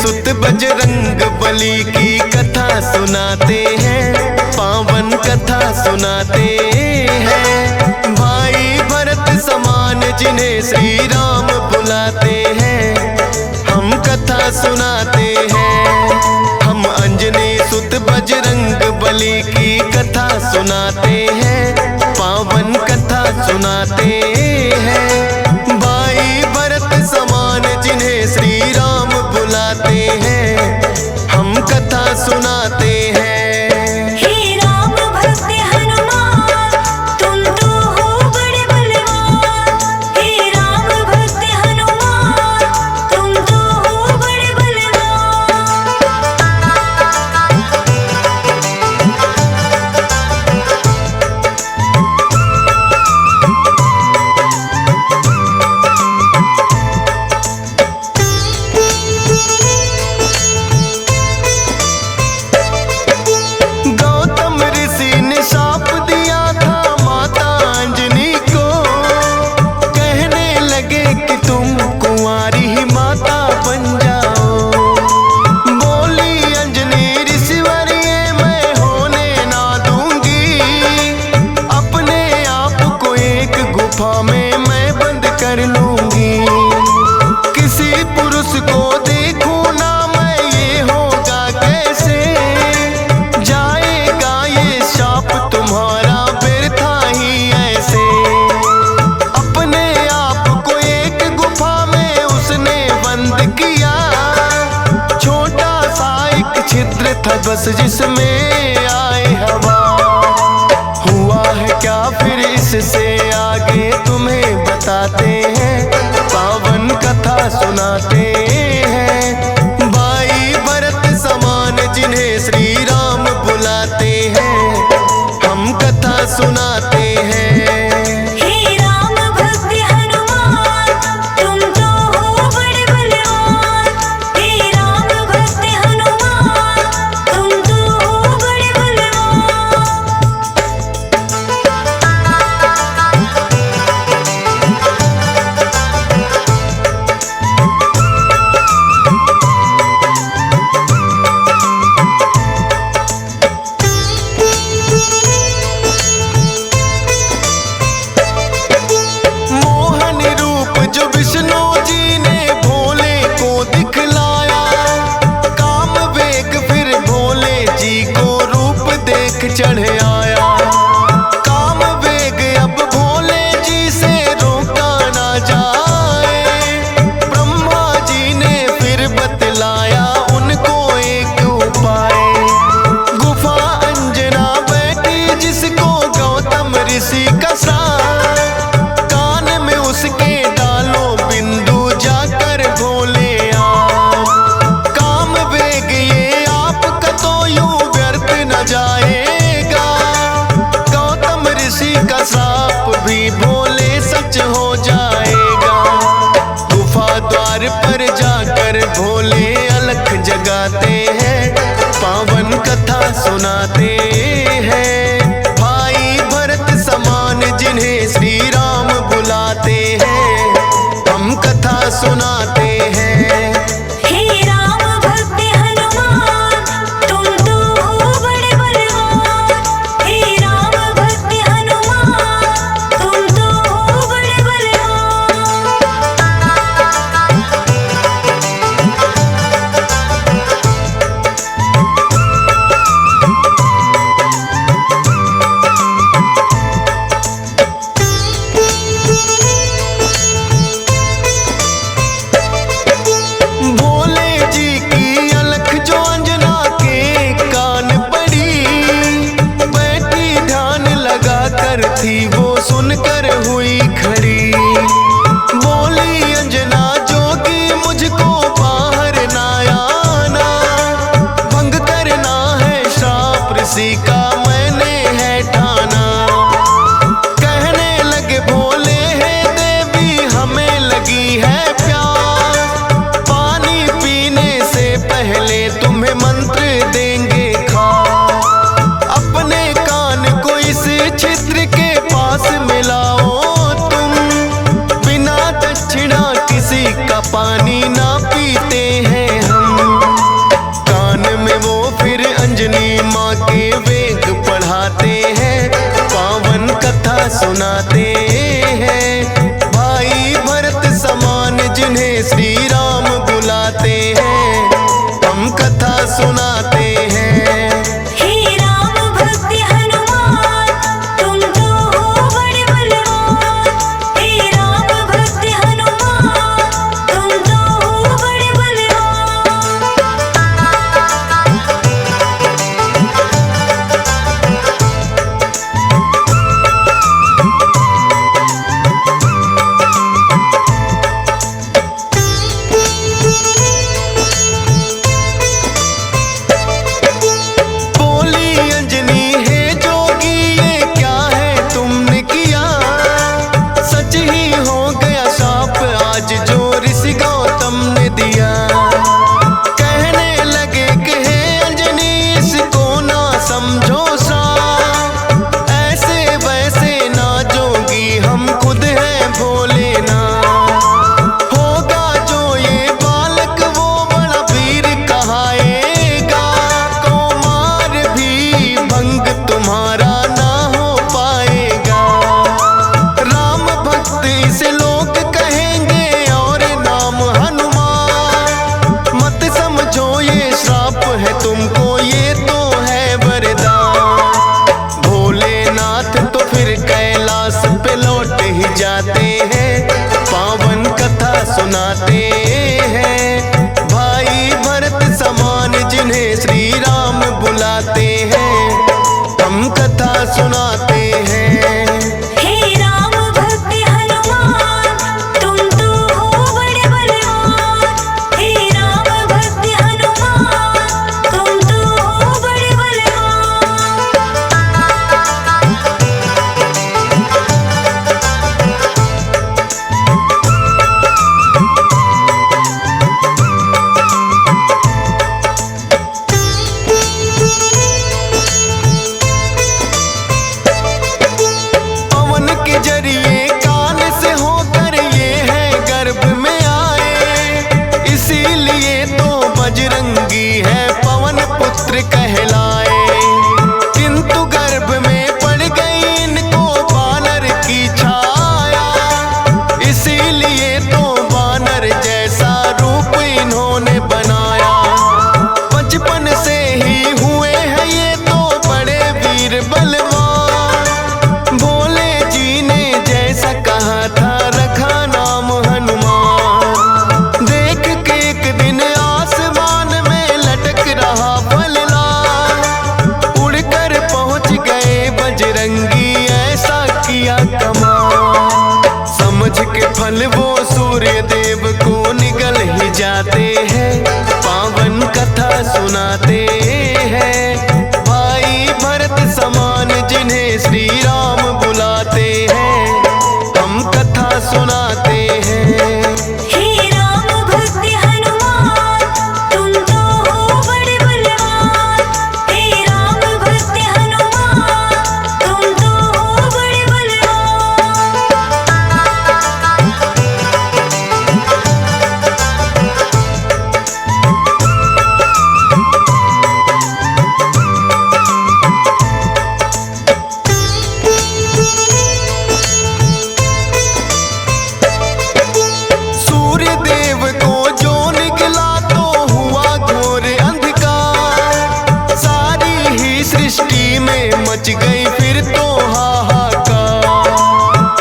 सुत बजरंग बली की कथा सुनाते हैं, पावन कथा सुनाते हैं। भाई भरत समान जिन्हें श्री राम बुलाते हैं, हम कथा सुनाते हैं। हम अंजनी सुत बजरंग बली की कथा सुनाते हैं, पावन कथा सुनाते हैं। भाई भरत समान जिन्हें श्री राम बुलाते हैं, हम कथा सुनाते हैं। था बस जिसमें आए हवा, हुआ है क्या फिर इससे आगे तुम्हें बताते हैं, पावन कथा सुनाते हैं। भाई भरत समान जिन्हें श्री राम बुलाते हैं, हम कथा सुनाते हैं। चढ़ आया काम वेग, अब भोले जी से रोका ना जाए। ब्रह्मा जी ने फिर बतलाया उनको एक उपाय, गुफा अंजना बैठी जिसको गौतम ऋषि का साथ, कान में उसके डालो बिंदु जाकर भोले आप। काम वेग ये आपका तो यूं व्यर्थ न जाए, का साप भी भोले सच हो जाएगा। गुफा द्वार पर जाकर भोले अलख जगाते हैं, पावन कथा सुनाते हैं। भाई भरत समान जिन्हें श्री राम बुलाते हैं, हम कथा सुनाते हैं। थी वो सुनकर हुई खड़ी, बोली अंजना जोगी मुझको बाहर ना आना, भंग करना है श्राप ऋषि का मैंने है ठाना। कहने लगे भोले है देवी हमें लगी है प्यास, पानी पीने से पहले तुम्हें मंत्र देंगे खास। अपने कान को इस छिद्र के पास मिलाओ बुलाते हैं, पावन कथा सुनाते हैं। भाई भरत समान जिन्हें श्री राम बुलाते हैं, हम कथा सुनाते हैं। हे राम भक्त हनुमान, तुम तो हो बड़े बलवान। हे राम भक्त हनुमान, तुम तो हो बड़े बलवान। बोली अंजनी है जोगी, ये क्या है तुमने किया? सच ही हो गया शाप आज जो ऋषि गौतम ने दिया। कहने लगे कि हे अंजनी इसको ना समझो श्राप, ऐसे वैसे ना जोगी हम खुद हैं भोले ना। होगा जो ये बालक वो बड़ा वीर कहाएगा, कौमार भी भंग तुम्हारा ना हो पाएगा। राम भक्त इसे लोग कहेंगे और नाम हनुमान, मत समझो ये श्राप है तुमको, ये तो है वरदान। भोलेनाथ तो फिर कैलाश पे लौट ही जाते हैं, पावन कथा सुनाते हैं। भाई भरत समान जिन्हें श्री राम बुलाते हैं, हम कथा सुनाते हैं। हे राम भक्त हनुमान, तुम तो हो बड़े बलवान। हे राम भक्त हनुमान, तुम तो हो बड़े बलवान। पवन के जरिए कान से होकर ये है गर्भ में आए, इसीलिए तो बजरंगी है पवन पुत्र कहलाए। किंतु गर्भ में पड़ गई इनको बानर की छाया, इसीलिए तो बानर जैसा रूप इन्होंने बनाया। बचपन से ही हुए हैं ये तो बड़े वीर बलवान, भोले जी ने जैसा कहा था रखा नाम हनुमान। देख के एक दिन आसमान में लटक रहा फलदार, उड़कर पहुंच गए बजरंगी ऐसा किया कमाल। समझ के फल वो सूर्य देव को निगल ही जाते हैं, पावन कथा सुनाते हैं। भाई भरत समान जिन्हें श्री राम बुलाते हैं, हम कथा सुनाते हैं। हे राम भक्त हनुमान, तुम तो हो बड़े बलवान। हे राम भक्त हनुमान, तुम तो हो बड़े बलवान। सूर्य देव को जो निकला तो हुआ घोर अंधकार, सारी ही सृष्टि में मच गई फिर तो हाहाकार।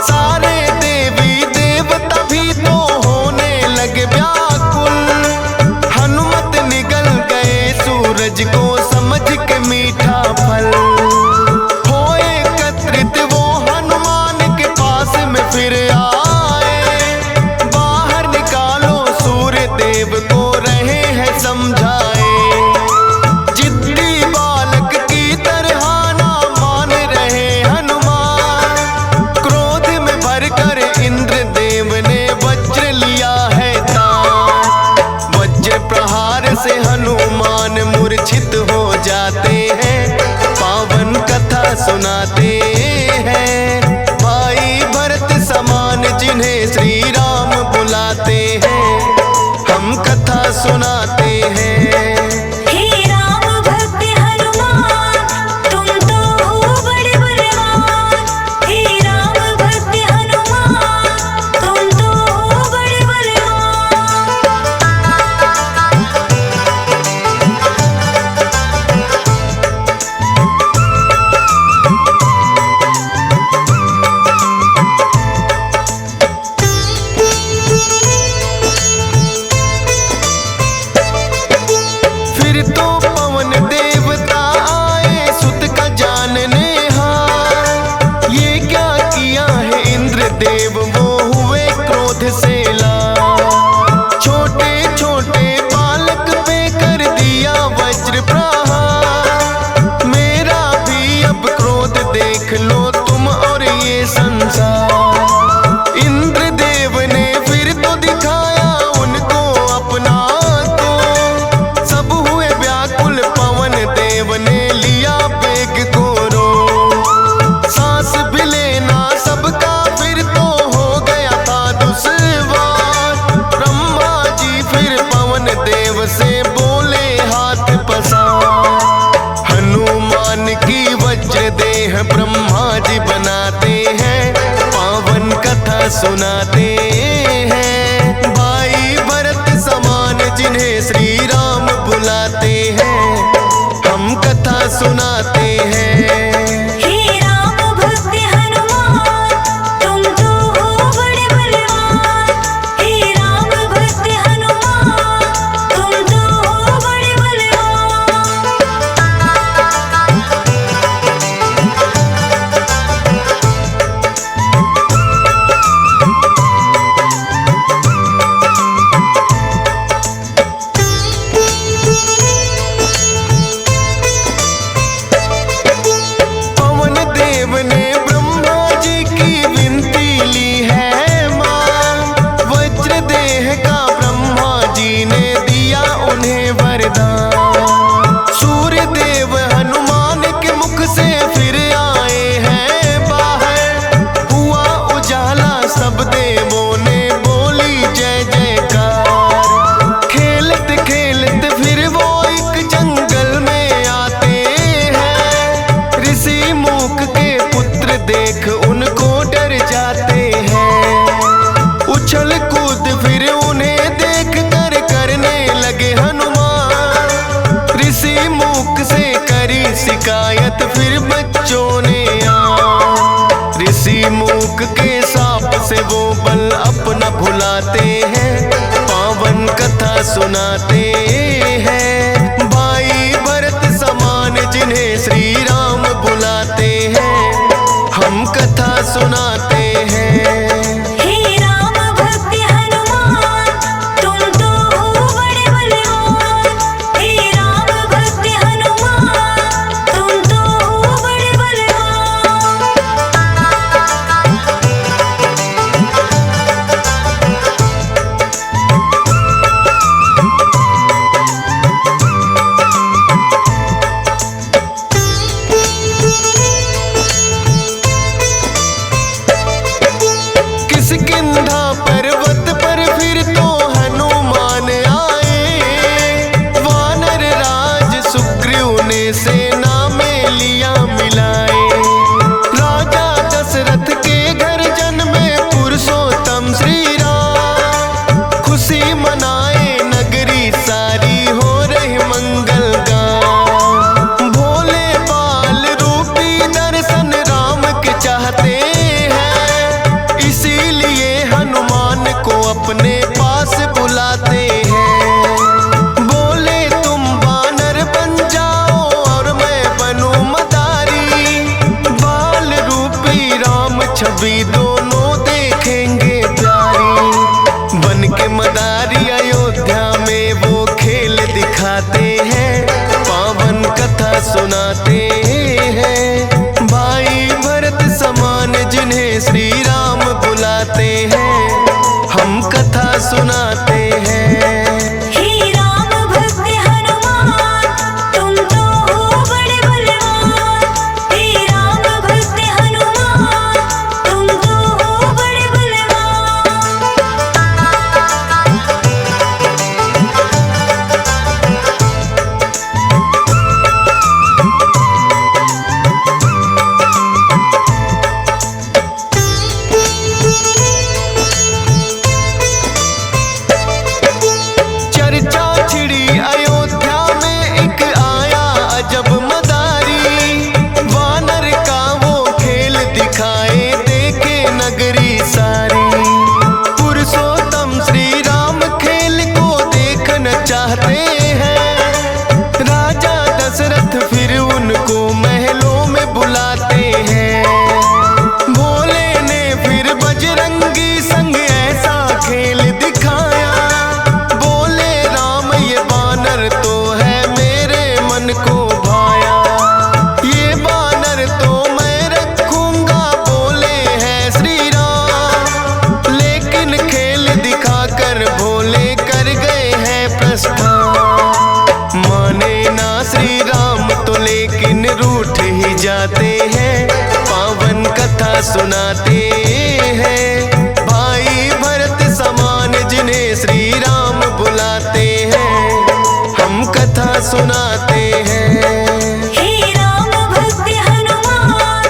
सारे देवी देवता भी तो होने लगे व्याकुल, हनुमत निगल गए सूरज को समझ के मीठा फल। हो एकत्रित वो हनुमान के पास में फिर आए, बाहर निकालो सूर्य देव को रहे हैं समझाए। जिद्दी बालक की तरह ना मान रहे हनुमान, क्रोध में भरकर इंद्र देव ने वज्र लिया है तान। वज्र प्रहार से हनुमान मूर्छित हो जाते हैं, पावन कथा सुनाते हैं। भाई भरत समान जिन्हें श्री राम बुलाते हैं, हम कथा सुनाते हैं। हे राम भक्त हनुमान, तुम तो हो देह ब्रह्मा जी बनाते हैं, पावन कथा सुनाते हैं। भाई भरत समान जिन्हें श्री राम बुलाते हैं, हम कथा सुनाते हैं। हे राम भक्त हनुमान, तुम तो हो बड़े बलवान। हे राम भक्त हनुमान, तुम तो हो बड़े बलवान। पवन देव ने ब्रह्मा जी की विनती ली है मां, वज्र देह का ब्रह्मा जी ने दिया उन्हें वरदान। सूर्य देव हनुमान के मुख से फिर आए हैं बाहर, हुआ उजाला सब देवों ने बोली जय जयकार। खेलते खेलते फिर वो एक जंगल में आते हैं, ऋषि मूक के पुत्र देख उनको डर जाते हैं। उछल कूद फिर उन्हें देख कर करने लगे हनुमान, ऋषि मूक से करी शिकायत फिर बच्चों ने ऋषि मूक के साप से वो बल अपना भुलाते हैं, पावन कथा सुनाते हैं। भाई भरत समान जिन्हें श्री राम बुलाते हैं, हम कथा सुनाते हैं। हे राम भक्त हनुमान, तुम तो हो बड़े बलवान। हे राम भक्त हनुमान, तुम तो हो बड़े बलवान। किष्किंधा पर्वत पर फिर तो हनुमान आए, वानर राज सुग्रीव ने सेना में लिया मिलाए। राजा दशरथ के घर जन्मे पुरुषोत्तम श्री राम, खुशी मनाए नगरी सारी हो रही मंगल गान। भोले बाल रूपी दर्शन राम के चाहते हैं, इसीलिए हनुमान को अपने पास बुलाते हैं। बोले तुम वानर बन जाओ और मैं बनूं मदारी, बाल रूपी राम छवि दोनों देखेंगे प्यारी। बन के मदारी अयोध्या में वो खेल दिखाते हैं, पावन कथा सुनाते हैं। भाई भरत समान जिन्हें श्री राम बुलाते हैं, हम कथा सुनाते हैं। हे राम भक्त हनुमान, तुम तो हो बड़े बलवान। हे राम भक्त हनुमान, तुम तो हो बड़े बलवान। चर्चा छिड़ी अयोध्या में एक आया अजब मदारी, वानर का वो खेल दिखाए देखे नगरी सारी। पुरुषोत्तम श्री राम खेल को देखना चाहते हैं, राजा दशरथ फिर उनको महलों में बुलाते हैं। भोले ने फिर बजरंगी संग ऐसा खेल दिखाया, बोले राम ये बानर तो है मेरे मन को भाया। ये बानर तो मैं रखूंगा, बोले हैं श्री राम, लेकिन खेल दिखाकर भोले कर गए हैं प्रस्थान। माने ना श्री राम तो लेकिन रूठ ही जाते हैं, पावन कथा सुनाते हैं। भाई भरत समान जिन्हें श्री राम बुलाते हैं, हम कथा सुनाते हैं। हे राम भक्त हनुमान,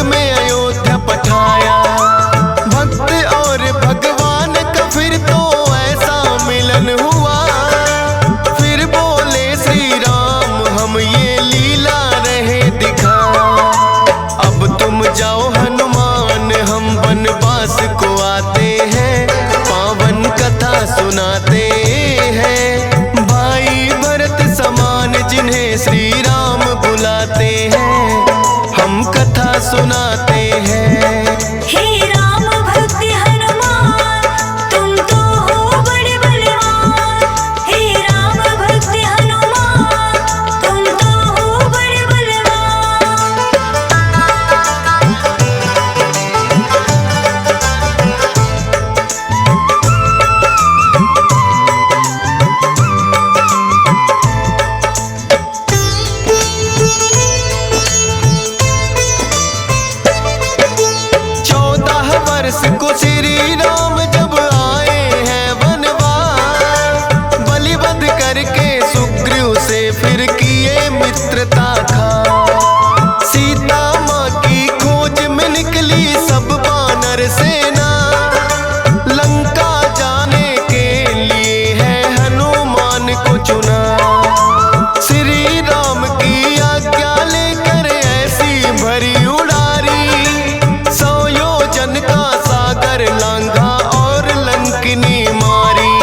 में अयोध्या पठाया। भक्त और भगवान का फिर तो ऐसा मिलन हुआ। फिर बोले श्री राम हम ये लीला रहे दिखा। अब तुम जाओ हनुमान हम वनवास को आते हैं, पावन कथा सुनाते हैं। भाई भरत समान जिन्हें श्री राम बुलाते हैं, हम कथा सुनाते हैं। हे राम भक्त हनुमान तुम तो हो बड़े बलवान। हे राम भक्त हनुमान तुम तो हो बड़े बलवान। को श्री राम जब आए हैं वनवास, बलिवध करके सुग्रीव से फिर किए मित्रता खा। सीता माँ की खोज में निकली सब वानर सेना, लंका जाने के लिए है हनुमान को चुना। श्री राम की आज्ञा लेकर ऐसी भरी उड़ारी, 100 योजन का सागर लांघा और लंकिनी मारी।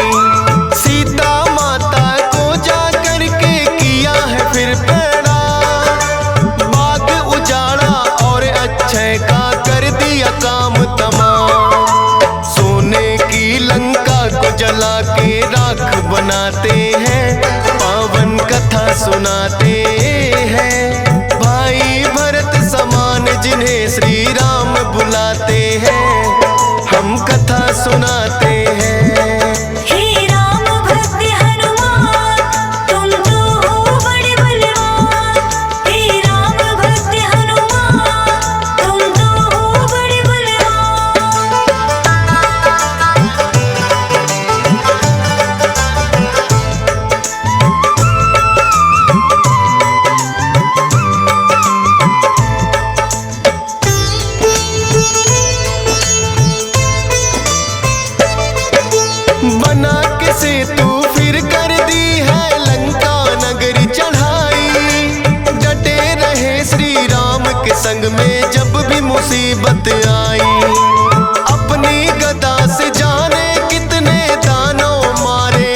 सीता माता को जा करके किया है फिर प्रणाम, बाग उजाड़ा और अक्षय का कर दिया काम तमाम। सोने की लंका को जला के राख बनाते हैं, पावन कथा सुनाते हैं। भाई भरत समान जिन्हें श्री राम बुलाते हैं, हम कथा सुनाते हैं। हे राम भक्त हनुमान तुम तो हो बड़े बलवान। हे राम भक्त हनुमान तुम तो हो बड़े बलवान। बना के सेतु फिर कर दी है लंका नगरी चढ़ाई। डटे रहे श्री राम के संग में जब भी मुसीबत आई। अपनी गदा से जाने कितने दानव मारे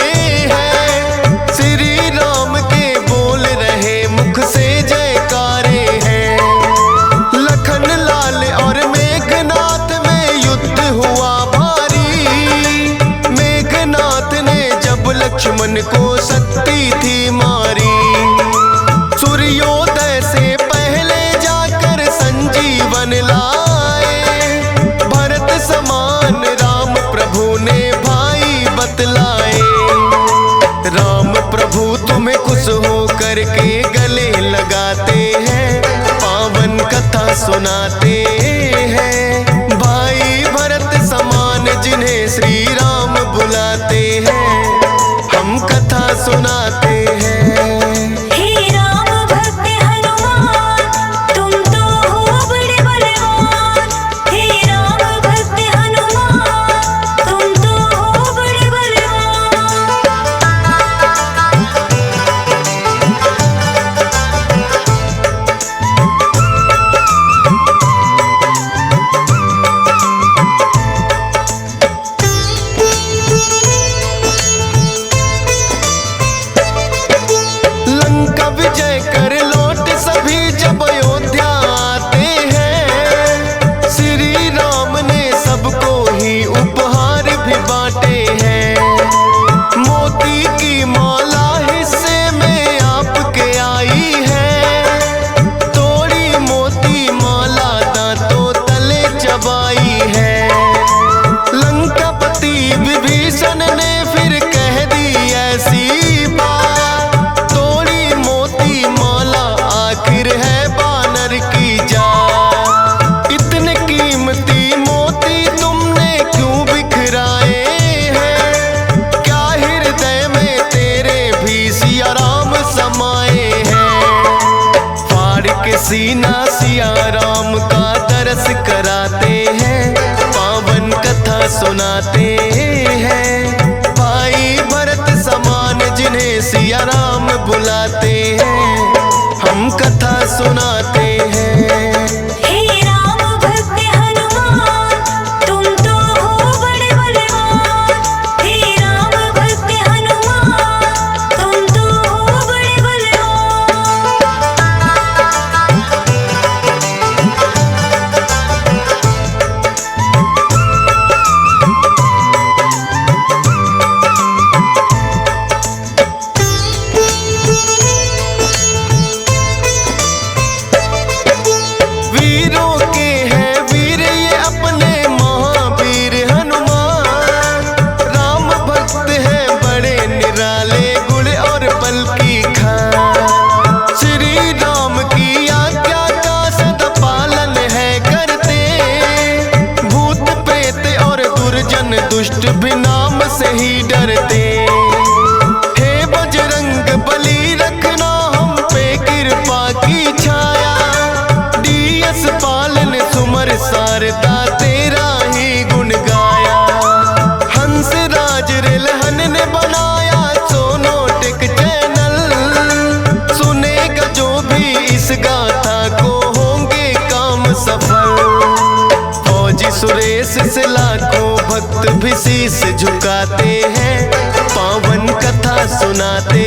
हैं, श्री राम के बोल रहे मुख से जयकारे हैं। लखन लाल और मेघनाथ में युद्ध हुआ भारी, मेघनाथ ने जब लक्ष्मण को शक्ति थी मारी। सूर्योदय से पहले जाकर संजीवन लाए, भरत समान राम प्रभु ने भाई बतलाए। राम प्रभु तुम्हें खुश हो करके गले लगाते हैं, पावन कथा सुनाते हैं। भाई भरत समान जिन्हें श्री राम बुलाते हैं, हम कथा सुनाते हैं। हे राम भक्त हनुमान तुम तो हो बड़े बलवान। हे राम भक्त हनुमान तुम तो हो बड़े बलवान। दरस कराते हैं, पावन कथा सुनाते हैं। भाई भरत समान जिन्हें सिया राम बुलाते हैं, हम कथा सुनाते हैं। हे राम भक्त हनुमान, तुम तो हो बड़े बलवान। हे राम भक्त हनुमान, तुम तो हो बड़े बलवान। वीरों के हैं वीर ये अपने महावीर हनुमान। राम भक्त हैं बड़े निराले, गुण और बल की खान। श्री राम की आज्ञा का सदा पालन है करते, भूत प्रेत और दुर्जन दुष्ट भी नाम से ही डरते। हे बजरंग बली रखना हम पे कृपा की छाया, डीएस पालन सुमर सारदा तेरा ही गुण गाया। हंस राज रिलहन ने बनाया सोनोटिक चैनल, सुनेगा जो भी इस गाथा को होंगे काम सफल। फौजी सुरेश से लाखों भक्त भी शीश झुकाते हैं, पावन कथा सुनाते